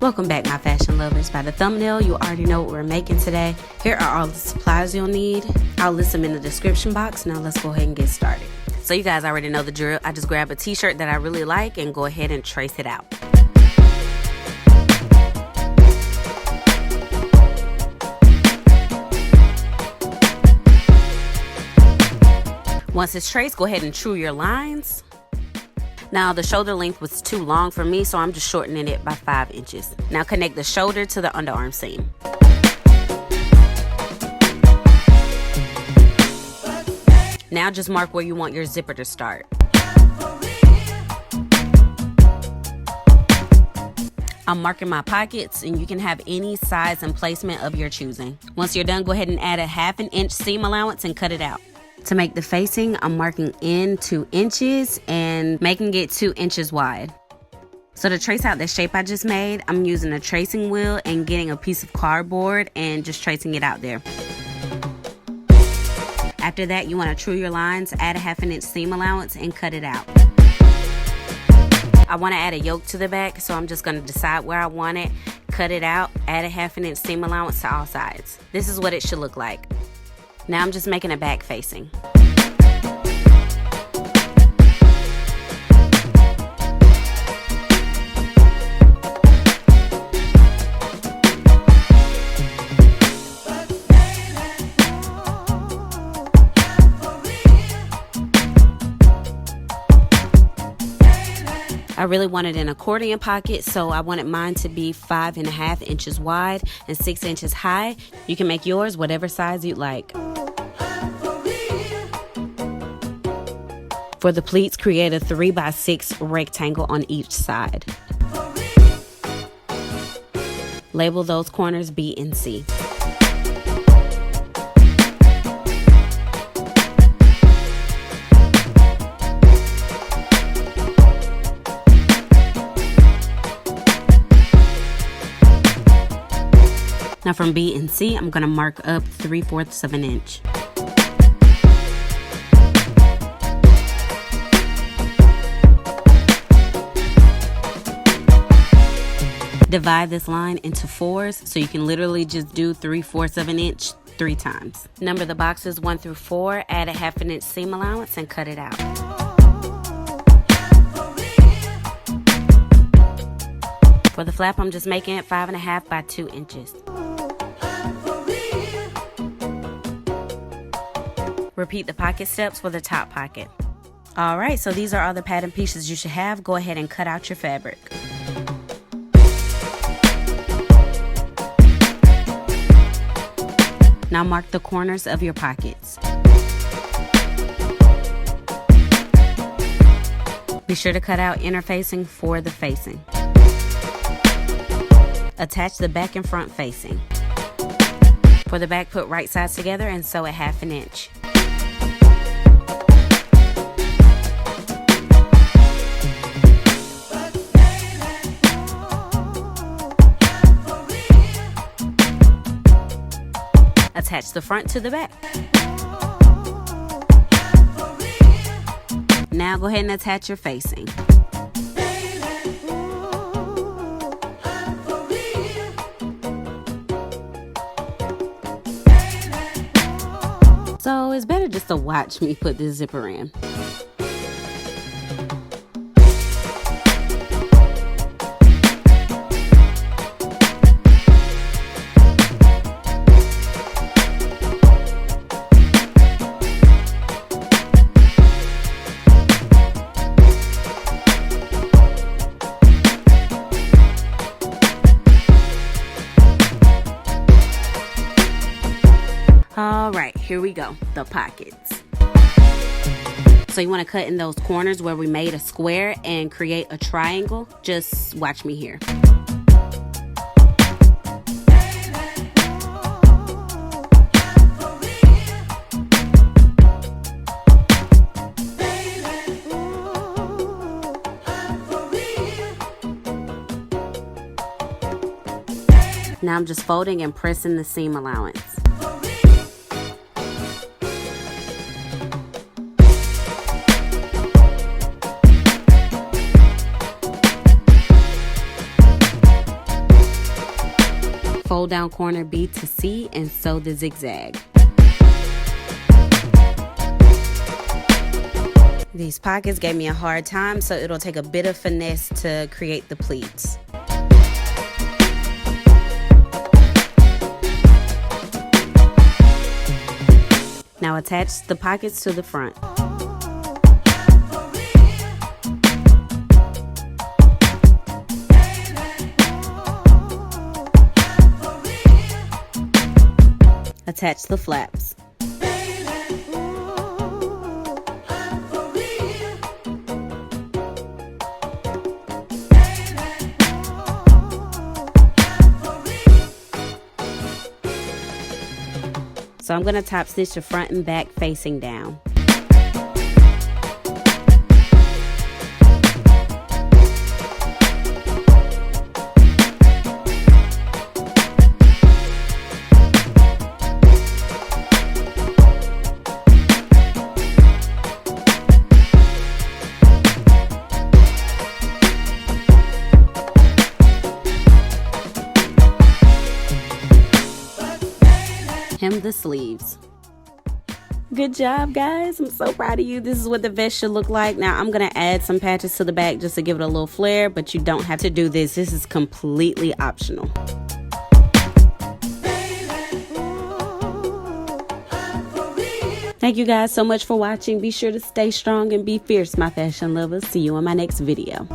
Welcome back, my fashion lovers. By the thumbnail, you already know what we're making today. Here are all the supplies you'll need. I'll list them in the description box. Now let's go ahead and get started. So you guys already know the drill. I just grab a t-shirt that I really like and go ahead and trace it out. Once it's traced, go ahead and true your lines. Now the shoulder length was too long for me, so I'm just shortening it by 5 inches. Now connect the shoulder to the underarm seam. Now just mark where you want your zipper to start. I'm marking my pockets, and you can have any size and placement of your choosing. Once you're done, go ahead and add a 1/2 inch seam allowance and cut it out. To make the facing, I'm marking in 2 inches and making it 2 inches wide. So to trace out the shape I just made, I'm using a tracing wheel and getting a piece of cardboard and just tracing it out there. After that, you want to true your lines, add a 1/2 inch seam allowance and cut it out. I want to add a yoke to the back, so I'm just going to decide where I want it, cut it out, add a 1/2 inch seam allowance to all sides. This is what it should look like. Now I'm just making a back facing. I really wanted an accordion pocket, so I wanted mine to be 5.5 inches wide and 6 inches high. You can make yours whatever size you'd like. For the pleats, create a 3x6 rectangle on each side. Label those corners B and C. Now from B and C, I'm going to mark up 3/4 of an inch. Divide this line into 4s, so you can literally just do 3/4 of an inch 3 times. Number the boxes 1 through 4, add a 1/2 inch seam allowance and cut it out. For the flap, I'm just making it 5.5 by 2 inches. Repeat the pocket steps for the top pocket. Alright, so these are all the pattern pieces you should have. Go ahead and cut out your fabric. Now mark the corners of your pockets. Be sure to cut out inner facing for the facing. Attach the back and front facing. For the back, put right sides together and sew at 1/2 inch. Attach the front to the back. Now go ahead and attach your facing. So it's better just to watch me put this zipper in. Alright, here we go, the pockets. So you want to cut in those corners where we made a square and create a triangle. Just watch me here. Now I'm just folding and pressing the seam allowance. fold down corner B to C and sew the zigzag. These pockets gave me a hard time, so it'll take a bit of finesse to create the pleats. Now attach the pockets to the front. Attach the flaps. So I'm going to top stitch the front and back facing down. Hem the sleeves. Good job, guys. I'm so proud of you. This is what the vest should look like. Now I'm going to add some patches to the back just to give it a little flair, but you don't have to do this. This is completely optional. Thank you guys so much for watching. Be sure to stay strong and be fierce, my fashion lovers. See you in my next video.